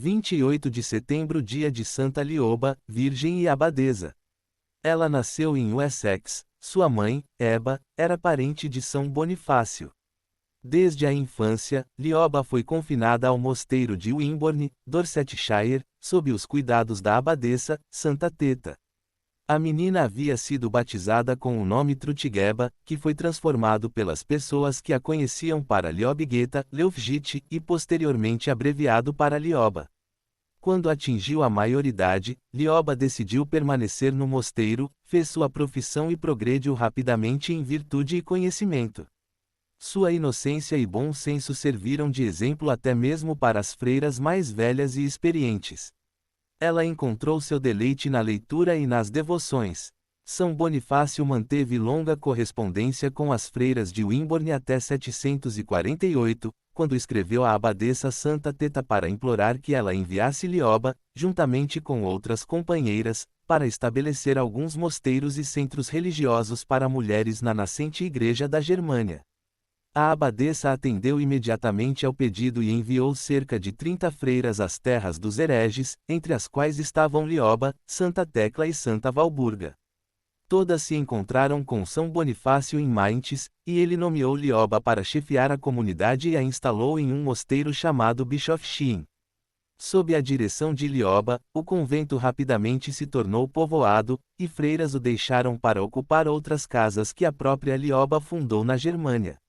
28 de setembro, dia de Santa Lioba, virgem e abadesa. Ela nasceu em Wessex. Sua mãe, Eba, era parente de São Bonifácio. Desde a infância, Lioba foi confinada ao mosteiro de Wimborne, Dorsetshire, sob os cuidados da abadesa, Santa Teta. A menina havia sido batizada com o nome Trutgeba, que foi transformado pelas pessoas que a conheciam para Liobgeta, Leofgite, e posteriormente abreviado para Lioba. Quando atingiu a maioridade, Lioba decidiu permanecer no mosteiro, fez sua profissão e progrediu rapidamente em virtude e conhecimento. Sua inocência e bom senso serviram de exemplo até mesmo para as freiras mais velhas e experientes. Ela encontrou seu deleite na leitura e nas devoções. São Bonifácio manteve longa correspondência com as freiras de Wimborne até 748, quando escreveu à abadesa Santa Teta para implorar que ela enviasse Lioba, juntamente com outras companheiras, para estabelecer alguns mosteiros e centros religiosos para mulheres na nascente Igreja da Germânia. A abadesa atendeu imediatamente ao pedido e enviou cerca de 30 freiras às terras dos hereges, entre as quais estavam Lioba, Santa Tecla e Santa Walburga. Todas se encontraram com São Bonifácio em Mainz, e ele nomeou Lioba para chefiar a comunidade e a instalou em um mosteiro chamado Bischofsheim. Sob a direção de Lioba, o convento rapidamente se tornou povoado, e freiras o deixaram para ocupar outras casas que a própria Lioba fundou na Germânia.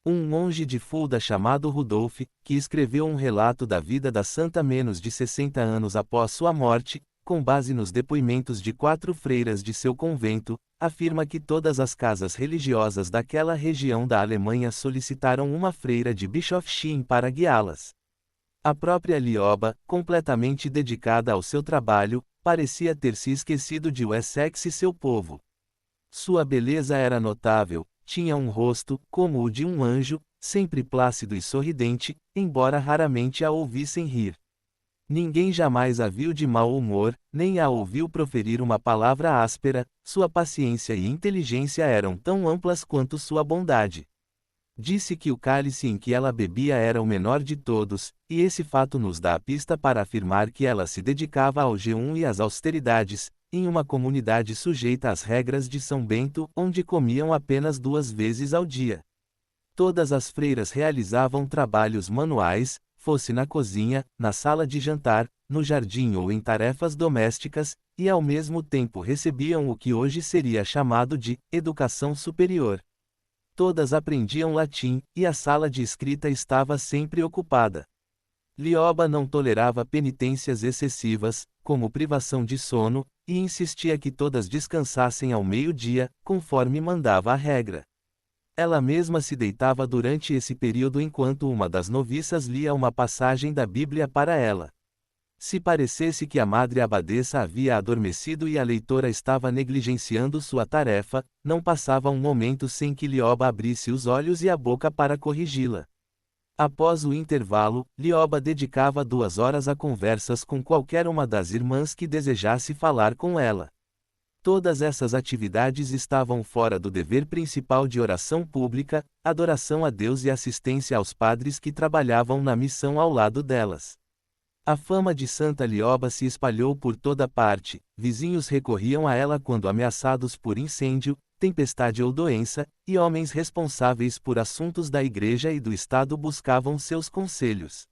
Um monge de Fulda chamado Rudolf, que escreveu um relato da vida da santa menos de 60 anos após sua morte, com base nos depoimentos de 4 freiras de seu convento, afirma que todas as casas religiosas daquela região da Alemanha solicitaram uma freira de Bischofsheim para guiá-las. A própria Lioba, completamente dedicada ao seu trabalho, parecia ter se esquecido de Wessex e seu povo. Sua beleza era notável, tinha um rosto, como o de um anjo, sempre plácido e sorridente, embora raramente a ouvissem rir. Ninguém jamais a viu de mau humor, nem a ouviu proferir uma palavra áspera, sua paciência e inteligência eram tão amplas quanto sua bondade. Disse que o cálice em que ela bebia era o menor de todos, e esse fato nos dá a pista para afirmar que ela se dedicava ao jejum e às austeridades, em uma comunidade sujeita às regras de São Bento, onde comiam apenas 2 vezes ao dia. Todas as freiras realizavam trabalhos manuais, fosse na cozinha, na sala de jantar, no jardim ou em tarefas domésticas, e ao mesmo tempo recebiam o que hoje seria chamado de educação superior. Todas aprendiam latim, e a sala de escrita estava sempre ocupada. Lioba não tolerava penitências excessivas, como privação de sono, e insistia que todas descansassem ao meio-dia, conforme mandava a regra. Ela mesma se deitava durante esse período enquanto uma das noviças lia uma passagem da Bíblia para ela. Se parecesse que a madre abadesa havia adormecido e a leitora estava negligenciando sua tarefa, não passava um momento sem que Lioba abrisse os olhos e a boca para corrigi-la. Após o intervalo, Lioba dedicava 2 horas a conversas com qualquer uma das irmãs que desejasse falar com ela. Todas essas atividades estavam fora do dever principal de oração pública, adoração a Deus e assistência aos padres que trabalhavam na missão ao lado delas. A fama de Santa Lioba se espalhou por toda parte, vizinhos recorriam a ela quando ameaçados por incêndio, tempestade ou doença, e homens responsáveis por assuntos da Igreja e do Estado buscavam seus conselhos.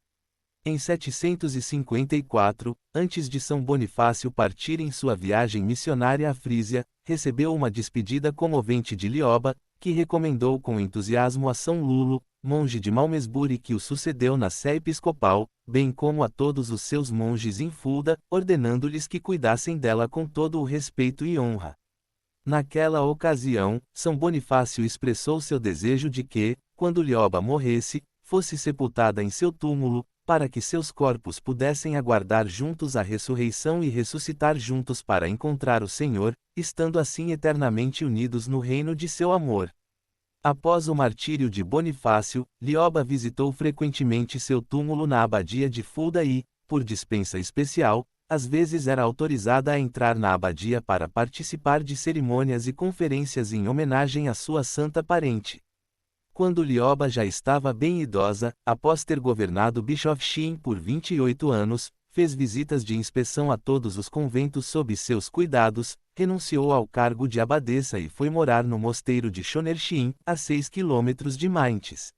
Em 754, antes de São Bonifácio partir em sua viagem missionária à Frísia, recebeu uma despedida comovente de Lioba, que recomendou com entusiasmo a São Lulo, monge de Malmesbury que o sucedeu na sé episcopal, bem como a todos os seus monges em Fulda, ordenando-lhes que cuidassem dela com todo o respeito e honra. Naquela ocasião, São Bonifácio expressou seu desejo de que, quando Lioba morresse, fosse sepultada em seu túmulo, para que seus corpos pudessem aguardar juntos a ressurreição e ressuscitar juntos para encontrar o Senhor, estando assim eternamente unidos no reino de seu amor. Após o martírio de Bonifácio, Lioba visitou frequentemente seu túmulo na abadia de Fulda e, por dispensa especial, às vezes era autorizada a entrar na abadia para participar de cerimônias e conferências em homenagem à sua santa parente. Quando Lioba já estava bem idosa, após ter governado Bischofsheim por 28 anos, fez visitas de inspeção a todos os conventos sob seus cuidados, renunciou ao cargo de abadesa e foi morar no mosteiro de Schonersheim, a 6 quilômetros de Mainz.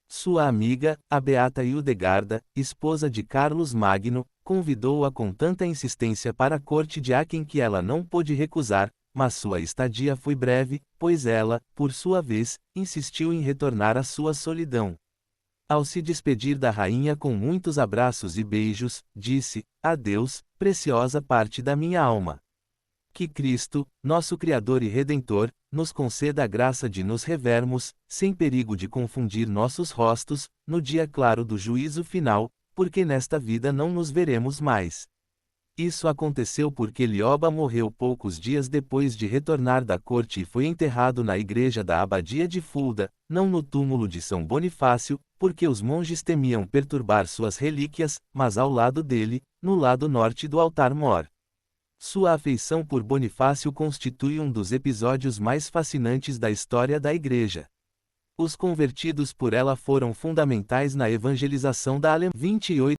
Sua amiga, a Beata Hildegarda, esposa de Carlos Magno, convidou-a com tanta insistência para a corte de Aachen que ela não pôde recusar, mas sua estadia foi breve, pois ela, por sua vez, insistiu em retornar à sua solidão. Ao se despedir da rainha com muitos abraços e beijos, disse: "Adeus, preciosa parte da minha alma. Que Cristo, nosso Criador e Redentor, nos conceda a graça de nos revermos, sem perigo de confundir nossos rostos, no dia claro do juízo final, porque nesta vida não nos veremos mais." Isso aconteceu porque Lioba morreu poucos dias depois de retornar da corte e foi enterrado na igreja da abadia de Fulda, não no túmulo de São Bonifácio, porque os monges temiam perturbar suas relíquias, mas ao lado dele, no lado norte do altar-mor. Sua afeição por Bonifácio constitui um dos episódios mais fascinantes da história da Igreja. Os convertidos por ela foram fundamentais na evangelização da Alemanha. 28